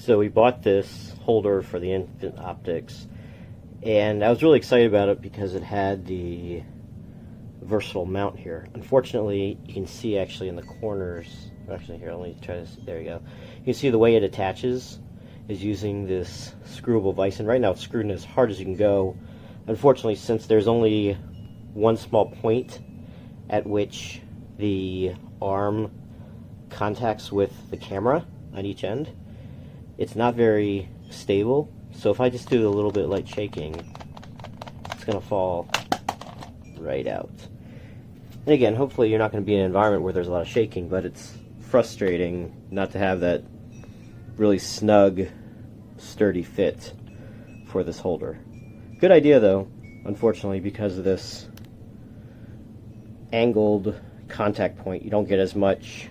So we bought this holder for the infant optics, and I was really excited about it because it had the versatile mount here. Unfortunately, you can see actually in the corners, actually here, let me try this, there you go. You can see the way it attaches is using this screwable vise, and right now it's screwed in as hard as you can go. Unfortunately, since there's only one small point at which the arm contacts with the camera on each end, it's not very stable. So if I just do a little bit light shaking, it's going to fall right out. And again, hopefully you're not going to be in an environment where there's a lot of shaking, but it's frustrating not to have that really snug, sturdy fit for this holder. Good idea though, unfortunately, because of this angled contact point, you don't get as much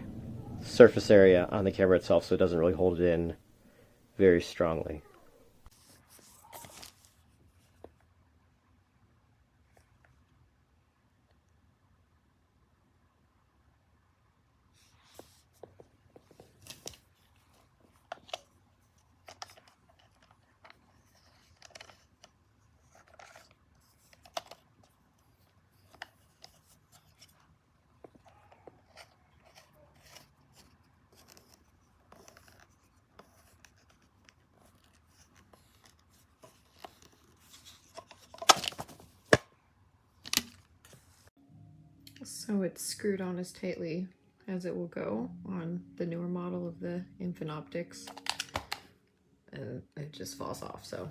surface area on the camera itself, so it doesn't really hold it in very strongly. So it's screwed on as tightly as it will go on the newer model of the infant optics, and it just falls off, so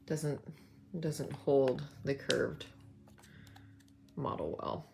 it doesn't hold the curved model well.